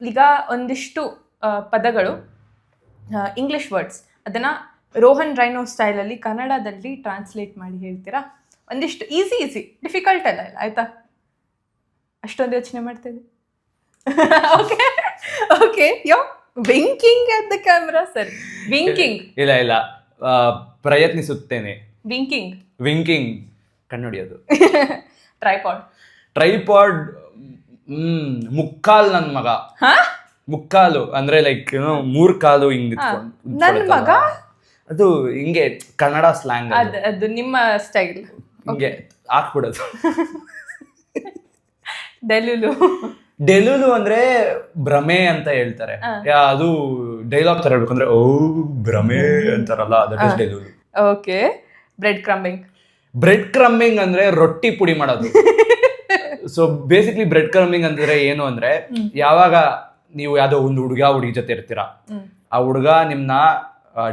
ಈಗ ಒಂದಿಷ್ಟು ಪದಗಳು ಇಂಗ್ಲಿಷ್ ವರ್ಡ್ಸ್, ಅದನ್ನು ರೋಹನ್ ರೈನೋ ಸ್ಟೈಲಲ್ಲಿ ಕನ್ನಡದಲ್ಲಿ ಟ್ರಾನ್ಸ್ಲೇಟ್ ಮಾಡಿ ಹೇಳ್ತೀರಾ? ಒಂದಿಷ್ಟು ಈಸಿ ಡಿಫಿಕಲ್ಟ್ ಅಲ್ಲ ಆಯ್ತಾ? ಅಷ್ಟೊಂದು ಯೋಚನೆ ಮಾಡ್ತಿದ್ದೆ. Okay okay yo winking at the camera. ಸರಿ, ವಿಂಕಿಂಗ್. ಇಲ್ಲ ಪ್ರಯತ್ನಿಸುತ್ತೇನೆ. ವಿಂಕಿಂಗ್ ಕನ್ನಡಿಯೋದು. ಟ್ರೈಪಾಡ್ ಮುಕ್ಕಾಲ್ ನನ್ ಮಗ. ಮುಕ್ಕಾಲು ಅಂದ್ರೆ ಲೈಕ್ ಏನೋ 3 ಕಾಲು ಹಿಂಗ್ ನನ್ ಮಗ. ಅದು ಹಿಂಗೆ ಕನ್ನಡ ಸ್ಲ್ಯಾಂಗ್. ಅದು ನಿಮ್ಮ ಸ್ಟೈಲ್. ಹಿಂಗೆ ಹಾಕ್ಬಿಡೋದು. ಡೆಲುಲು ಅಂದ್ರೆ ಭ್ರಮೆ ಅಂತ ಹೇಳ್ತಾರೆ. ಅದು ಡೈಲಾಗ್ ತರ ಹೇಳ್ಬೇಕಂದ್ರೆ ಓ ಭ್ರಮೆ ಅಂತಾರಲ್ಲ, ದಟ್ ಇಸ್ ಡೆಲುಲು. ಓಕೆ. ಬ್ರೆಡ್ ಕ್ರಮ್ಬಿಂಗ್ ಅಂದ್ರೆ ರೊಟ್ಟಿ ಪುಡಿ ಮಾಡೋದು. ಸೊ ಬೇಸಿಕ್ಲಿ ಬ್ರೆಡ್ ಕ್ರಮ್ಬಿಂಗ್ ಅಂದ್ರೆ ಏನು ಅಂದ್ರೆ, ಯಾವಾಗ ನೀವು ಯಾವ್ದೋ ಒಂದು ಹುಡುಗಿ ಜೊತೆ ಇರ್ತೀರಾ, ಆ ಹುಡುಗ ನಿಮ್ನ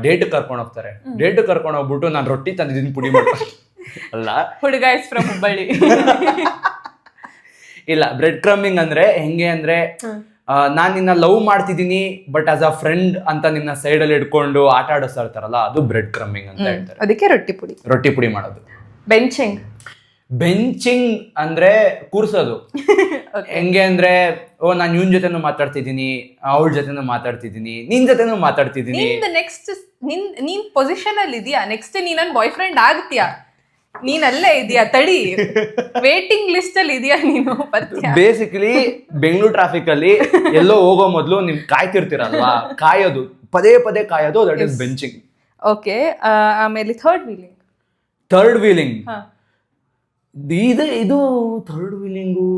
ಡೇಟ್ ಕರ್ಕೊಂಡು ಹೋಗ್ತಾರೆ. ಡೇಟ್ ಕರ್ಕೊಂಡು ಹೋಗ್ಬಿಟ್ಟು ನಾನು ರೊಟ್ಟಿ ತಂದಿದ್ದೀನಿ ಪುಡಿ ಮಾಡ ಅಲ್ಲ, ಹುಡುಗ ಇಸ್ ಫ್ರಮ್ ಹುಬ್ಬಳ್ಳಿ. ಇಲ್ಲ, ಬ್ರೆಡ್ ಕ್ರಮ್ಬಿಂಗ್ ಅಂದ್ರೆ ಹೆಂಗೆ ಅಂದ್ರೆ, ನಾನ್ ನಿನ್ನ ಲವ್ ಮಾಡ್ತಿದ್ದೀನಿ ಬಟ್ ಆಸ್ ಅ ಫ್ರೆಂಡ್ ಅಂತ ನಿನ್ನ ಸೈಡ್ ಅಲ್ಲಿ ಇಟ್ಕೊಂಡು ಆಟ ಆಡಿಸ್ತಾ ಇರ್ತಾರಲ್ಲ, ಅದು ಬ್ರೆಡ್ ಕ್ರಮ್ಬಿಂಗ್ ಅಂತ ಹೇಳ್ತಾರೆ. ಅದಕ್ಕೆ ರೊಟ್ಟಿ ಪುಡಿ ಮಾಡೋದು. ಬೆಂಚಿಂಗ್ ಅಂದ್ರೆ ಕೂರ್ಸೋದು. ಹೆಂಗೆ ಅಂದ್ರೆ, ಓ ನಾನು ಇವನ್ ಜೊತೆನೂ ಮಾತಾಡ್ತಿದ್ದೀನಿ, ಅವಳ ಜೊತೆನೂ ಮಾತಾಡ್ತಿದ್ದೀನಿ, ನಿನ್ ಜೊತೆನೂ ಮಾತಾಡ್ತಿದ್ದೀನಿ. ನೆಕ್ಸ್ಟ್ ನೀನ್ ಪೊಸಿಷನ್ ಅಲ್ಲಿ ಇದೀಯಾ, ನೆಕ್ಸ್ಟ್ ನೀನ್ ನನ್ ಬಾಯ್ ಫ್ರೆಂಡ್ ಆಗ್ತೀಯಾ, ನೀನ್ ಅಲ್ಲೇ ಇದೀಯಾ, ತಡಿ, ವೇಟಿಂಗ್ ಲಿಸ್ಟ್ ಅಲ್ಲಿ ಇದೀಯಾ ನೀನು. ಬೇಸಿಕಲಿ ಬೆಂಗಳೂರು ಟ್ರಾಫಿಕ್ ಅಲ್ಲಿ ಎಲ್ಲೋ ಹೋಗೋ ಮೊದಲು ನಿಮ್ ಕಾಯ್ತಿರ್ತೀರಲ್ವಾ, ಕಾಯೋದು, ಪದೇ ಕಾಯೋದು, ದಟ್ ಇಸ್ ಬೆಂಚಿಂಗ್. ಓಕೆ. ಆಮೇಲೆ ಥರ್ಡ್ ವೀಲಿಂಗ್. ಇದು ಥರ್ಡ್ ವೀಲಿಂಗು.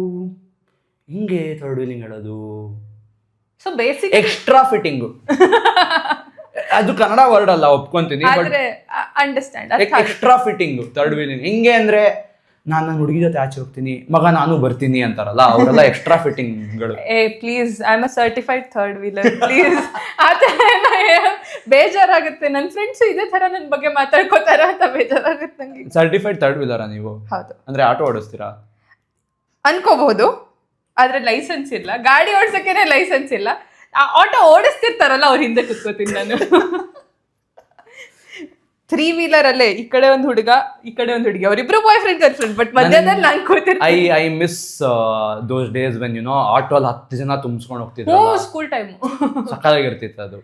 ಹಿಂಗೆ ಥರ್ಡ್ ವೀಲಿಂಗ್ ಹೇಳೋದು. So basic extra fitting. ಅದು ಕನ್ನಡ ವರ್ಡ್ ಅಲ್ಲ, ಒಪ್ಕೊಂತೀನಿ. Extra fitting third wheeling. ಹಿಂಗೆ ಅಂದ್ರೆ, ನಾನು ನನ್ನ ಹುಡುಗಿ ಜೊತೆ ಆಚೆ ಹೋಗ್ತೀನಿ, ಮಗ ನಾನು ಬರ್ತೀನಿ ಅಂತಾರಲ್ಲ, ಅವರೆಲ್ಲ ಎಕ್ಸ್ಟ್ರಾ ಫಿಟ್ಟಿಂಗ್ಗಳು. Please, I am a certified third wheeler, please. ಬೇಜಾರಾಗುತ್ತೆ, ನನ್ನ ಫ್ರೆಂಡ್ಸ್ ಇದೇ ತರ ನನ್ನ ಬಗ್ಗೆ ಮಾತಾಡ್ಕೋತಾರ ಅಂತ ಬೇಜಾರಾಗುತ್ತೆ ನಂಗೆ. ಸರ್ಟಿಫೈಡ್ ಥರ್ಡ್ ವೀಲರಾ ನೀವು? ಹೌದು. ಅಂದ್ರೆ ಆಟೋ ಓಡಿಸ್ತೀರಾ ಅನ್ಕೋಬಹುದು, ಆದ್ರೆ ಲೈಸೆನ್ಸ್ ಇಲ್ಲ. ಗಾಡಿ ಓಡಿಸೋಕೆ ಲೈಸೆನ್ಸ್ ಇಲ್ಲ. ಆಟೋ ಓಡಿಸ್ತಿರ್ತಾರಲ್ಲ, ಅವ್ರ ಹಿಂದೆ ಕುತ್ಕೋತೀನಿ ನಾನು. 3 ವೀಲರ್ ಅಲ್ಲೇ ಈ ಕಡೆ ಒಂದು ಹುಡುಗ, ಈ ಕಡೆ ಒಂದು ಹುಡುಗಿ, ಅವರಿಬ್ರು boy friend girl friend, but ಮಧ್ಯದಲ್ಲಿ ನಾನು ಕೂತಿರ್ತೀನಿ. I miss those days when you know auto ಅಲ್ಲಿ 10 ಜನ ತುಂಬಿಸ್ಕೊಂಡು ಹೋಗ್ತಿದ್ರು. ಸ್ಕೂಲ್ ಟೈಮ್ ಸಕ್ಕತ್ತಾಗಿರ್ತಿತ್ತು ಅದು.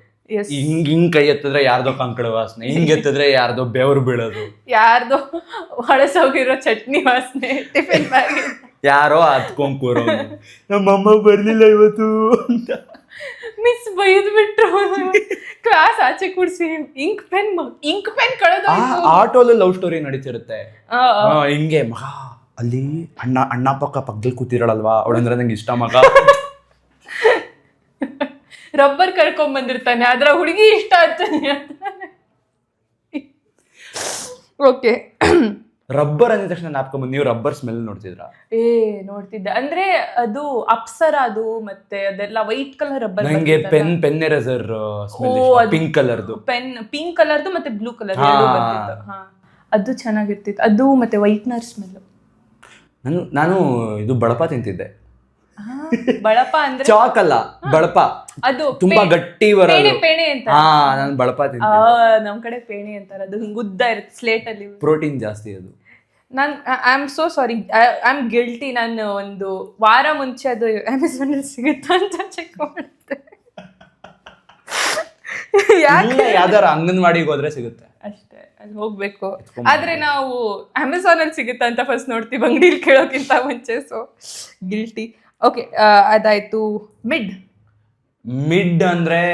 ಹಿಂಗ್ ಕೈ ಎತ್ತಿದ್ರೆ ಯಾರ್ದೋ ಕಂಕಡ ವಾಸನೆ, ಹಿಂಗ್ ಎತ್ತಿದ್ರೆ ಯಾರ್ದೋ ಬೆವರು ಬೀಳೋದು, ಯಾರ್ದೋ ಹೊಳಸೋಗಿರೋ ಚಟ್ನಿ ವಾಸನೆ, ಟಿಫಿನ್ ಬ್ಯಾಗ್ ಯಾರೋ ಹತ್ಕೊಂಡ್ ಕೂರೋದು, ನಮ್ಮಮ್ಮ ಬರ್ಲಿಲ್ಲ ಇವತ್ತು ಅಂತ. ಮಿಸ್ ಬೈದ್ ಬಿಟ್ರು, ಕ್ಲಾಸ್ ಆಚೆ ಕೂಡ್ಸಿ ಇಂಕ್ ಪೆನ್ ಕಳೆದು. ಆಟೋಲ್ಲಿ ಲವ್ ಸ್ಟೋರಿ ನಡೀತಿರುತ್ತೆ. ಹಿಂಗೆ ಮಗ ಅಲ್ಲಿ ಅಣ್ಣ ಪಕ್ಕದಲ್ಲಿ ಕೂತಿರಳಲ್ವಾ, ಅವಳಂದ್ರೆ ನಂಗೆ ಇಷ್ಟ ಮಗ. ರಬ್ಬರ್ ಕರ್ಕೊಂಡ್ ಬಂದಿರ್ತಾನೆ, ಅದ್ರ ಹುಡುಗಿ ಇಷ್ಟ ಆಗ್ತಾನೆ. ಓಕೆ. ರಬ್ಬರ್ ಅಂದ ತಕ್ಷಣ ನಾಪ್ಕೊಂಡ್, ನೀವು ರಬ್ಬರ್ ಸ್ಮೆಲ್ ನೋಡ್ತಿದ್ರಾ? ನೋಡ್ತಿದ್ದೆ. ಅಂದ್ರೆ ಅದು ಅಪ್ಸರ, ಅದು ಮತ್ತೆ ಅದೆಲ್ಲ ವೈಟ್ ಕಲರ್ ರಬ್ಬರ್. ನಂಗೆ ಪೆನ್ ಎರೇಸರ್ ಪಿಂಕ್ ಕಲರ್ದು ಮತ್ತೆ ಬ್ಲೂ ಕಲರ್ ಅದು ಚೆನ್ನಾಗಿರ್ತಿತ್ತು. ಅದು ಮತ್ತೆ ವೈಟ್ನರ್ ಸ್ಮೆಲ್. ನಾನು ಇದು ಬಳಪ ತಿಂತಿದ್ದೆ. ಬಳಪ ಅಂದ್ರೆ ಚಾಕ್ ಅಲ್ಲ, ಬಳಪ. ಅದು ತುಂಬಾ ಗಟ್ಟಿ ಬರೋದು. ಪೇಣೆ ಅಂತ. ನಾನು ಬಳಪ ತಿಂತಿದ್ದೆ. ನಮ್ ಕಡೆ ಪೇಣೆ ಅಂತಾರೆ, ಅದು ಹಿಂಗ್ ಉದ್ದ ಇರುತ್ತೆ, ಸ್ಲೇಟ್ ಅಲ್ಲಿ. ಪ್ರೋಟೀನ್ ಜಾಸ್ತಿ ಅದು. I am so sorry, I am guilty. ನಾನು ಒಂದು ವಾರ ಮುಂಚೆ ಅದು ಅಮೆಝಾನ್ ಅಲ್ಲಿ ಸಿಗುತ್ತಾ ಅಂತ ಚೆಕ್ ಮಾಡಿದೆ. ಯಾವ್ದಾರ ಅಂಗನವಾಡಿಗೆ ಹೋದ್ರೆ ಸಿಗುತ್ತೆ ಅಷ್ಟೇ, ಅಲ್ಲಿ ಹೋಗ್ಬೇಕು. ಆದ್ರೆ ನಾವು ಅಮೆಝಾನ್ ಅಲ್ಲಿ ಸಿಗುತ್ತಾ ಅಂತ ಫಸ್ಟ್ ನೋಡ್ತೀವಿ, ಅಂಗಡಿಲಿ ಕೇಳೋಕ್ಕಿಂತ ಮುಂಚೆ. So guilty. ಓಕೆ, ಅದಾಯ್ತು. ಮಿಡ್ ಅಂದ್ರೆ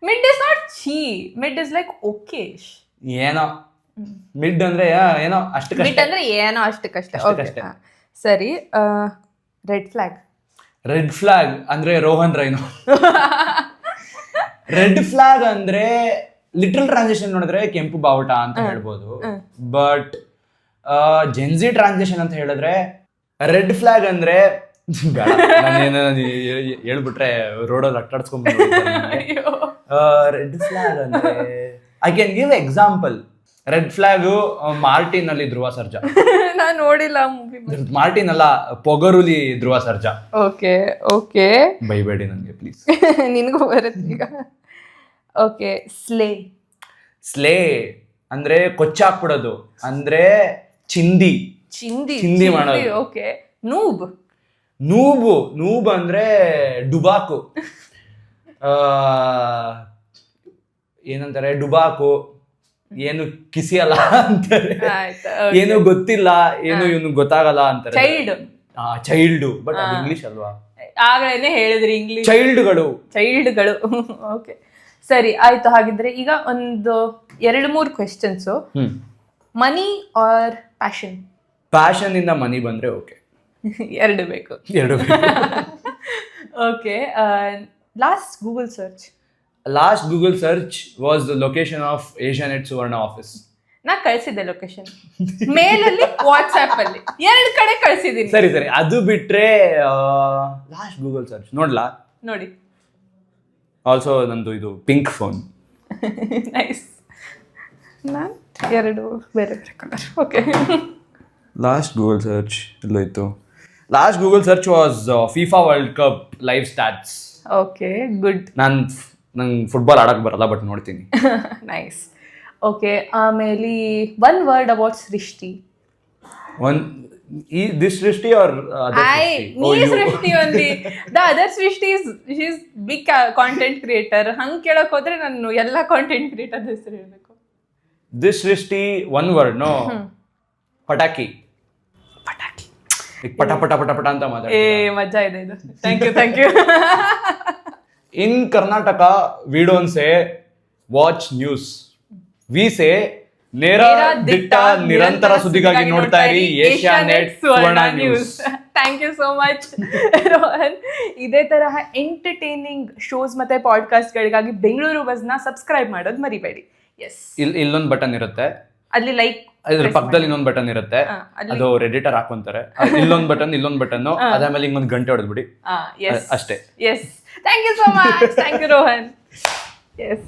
ಮಿಡ್ ಇಸ್ ನಾಟ್ ಛೀ, ಮಿಡ್ ಇಸ್ ಲೈಕ್ ಓಕೇಶ್. ಏನೋ ಮಿಡ್ ಅಂದ್ರೆ ಏನೋ ಅಷ್ಟಕ್ಕೆ. ಮಿಡ್ ಅಂದ್ರೆ ಏನೋ ಅಷ್ಟಕ್ಕಷ್ಟೇ. ಸರಿ. ರೆಡ್ ಫ್ಲಾಗ್ ಅಂದ್ರೆ ರೋಹನ್ ರೈನೋ. ರೆಡ್ ಫ್ಲಾಗ್ ಅಂದ್ರೆ ಲಿಟ್ರಲ್ ಟ್ರಾನ್ಸಿಷನ್ ನೋಡಿದ್ರೆ ಕೆಂಪು ಬಾವುಟ ಅಂತ ಹೇಳ್ಬೋದು. ಬಟ್ ಜೆನ್ಸಿ ಟ್ರಾನ್ಸಿಷನ್ ಅಂತ ಹೇಳಿದ್ರೆ ರೆಡ್ ಫ್ಲಾಗ್ ಅಂದ್ರೆ ಹೇಳ್ಬಿಟ್ರೆ ರೋಡಲ್ಲಿ ಅಟ್ಟಾಡ್ಸ್ಕೊಂಡ್ಬಿಟ್ಟು. ರೆಡ್ ಫ್ಲಾಗ್ ಅಂದ್ರೆ I can give example. Red flag Martin ಅಲ್ಲಿ ಧ್ರುವ ಸರ್ಜಾ. ನಾನು ನೋಡಿಲ್ಲ ಮೂವಿ. ಮಾರ್ಟಿನ್ ಅಲ್ಲ, ಪೊಗರುಲಿ ಧ್ರುವ ಸರ್ಜಾ. ಓಕೆ ಓಕೆ, ಬೈಬೇಡಿ ನನಗೆ ಪ್ಲೀಸ್. ನಿನಗೂ ಬರುತ್ತೆ ಈಗ. ಓಕೆ, ಸ್ಲೇ. ಸ್ಲೇ ಅಂದ್ರೆ ಕೊಚ್ಚಾಕ್ಬಿಡೋದು, ಅಂದ್ರೆ ಚಿಂದಿ ಚಿಂದಿ ಮಾಡೋದು. Okay, noob. ನೂಬ್ ಅಂದ್ರೆ ಡುಬಾಕು. ಏನಂತಾರೆ, ಡುಬಾಕು ಏನು ಕಿಸಿಯಲ್ಲ ಅಂತಾರೆ, ಏನು ಗೊತ್ತಿಲ್ಲ, ಏನು ಇವನು ಗೊತ್ತಾಗಲ್ಲ ಅಂತಾರೆ. ಚೈಲ್ಡ್, ಬಟ್ ಅದು ಇಂಗ್ಲಿಷ್ ಅಲ್ವಾ? ಆಗಲೇ ಹೇಳಿದ್ರಿ ಇಂಗ್ಲಿಷ್. ಚೈಲ್ಡ್ಗಳು. ಓಕೆ ಸರಿ ಆಯ್ತು. ಹಾಗಿದ್ರೆ ಈಗ ಒಂದು 2-3 questions. Money or passion? Passion ಇಂದ ಮನಿ ಬಂದ್ರೆ ಓಕೆ. ಎರಡು ಬೇಕು. Okay, last Google search was the location of Asianet Suvarna office. ನಾ ಕಳ್ಸಿದ್ದೆ ಲೊಕೇಶನ್, ಮೇಲಲ್ಲಿ ವಾಟ್ಸ್ಆಪ್ ಅಲ್ಲಿ 2 ಕಡೆ ಕಳ್ಸಿದೀನಿ. ಸರಿ ಅದು ಬಿಟ್ರೆ ಲಾಸ್ಟ್ ಗೂಗಲ್ ಸರ್ಚ್ ನೋಡ್ಲಾ? ನೋಡಿ. ಆಲ್ಸೋ ನಂದು ಇದು ಪಿಂಕ್ ಫೋನ್. ನೈಸ್. ನಾನು 2 ಬೇರೆ colour. Okay, last Google search ಎಲ್ಲೋಯ್ತು? Last Google search was FIFA World Cup live stats. Okay good. ನಂಗೆ ಫುಟ್ಬಾಲ್ ಆಡಕ್ ಬರಲ್ಲ, ಬಟ್ ನೋಡ್ತೀನಿ. ನೈಸ್. ಓಕೆ, ಆಮೇಲೆ 1 word about Srishti. This Srishti or other Srishti? Me Srishti only. The other Srishti is big content creator. ಹಂಗೆ ಕೇಳಕ್ ಹೋದ್ರೆ ನಾನು ಎಲ್ಲ ಕಾಂಟೆಂಟ್ ಕ್ರಿಯೇಟರ್ ಹೆಸರು ಹೇಳ್ಬೇಕು. This Srishti, 1 word, no? ಪಟಾಕಿ. ಪಟ ಪಟ ಪಟ ಪಟ ಅಂತ ಮಾತಾಡ್ತಾರೆ. ಮಜಾ ಇದೆ ಇದು. Thank you. In Karnataka, we don't say watch news. We say ನೇರ ದಿಟ್ಟ ನಿರಂತರ ಸುದ್ದಿಗಾಗಿ ನೋಡ್ತಾ ಇರಿ Asianet Suvarna news. Thank you so much Rohan. ಇದೇ ತರಹ ಎಂಟರ್ಟೈನಿಂಗ್ ಶೋಸ್ ಮತ್ತೆ ಪಾಡ್ಕಾಸ್ಟ್ ಗಳಿಗಾಗಿ ಬೆಂಗಳೂರು ಬಸ್ನ ಸಬ್ಸ್ಕ್ರೈಬ್ ಮಾಡೋದು ಮರಿಬೇಡಿ. ಎಸ್, ಇಲ್ಲೊಂದು ಬಟನ್ ಇರುತ್ತೆ, ಅಲ್ಲಿ ಲೈಕ್, ಅದ್ರ ಪಕ್ಕದಲ್ಲಿ ಇನ್ನೊಂದು ಬಟನ್ ಇರುತ್ತೆ, ಅದು ರೆಡಿಟರ್ ಹಾಕೊಂತಾರೆ. ಇಲ್ಲೊಂದು ಬಟನ್ ಅದಾದ್ಮೇಲೆ ಹಿಂಗೊಂದು ಗಂಟೆ ಹೊಡೆದ್ಬಿಡಿ, ಅಷ್ಟೇ. Yes, thank you so much. Thank you Rohan. S.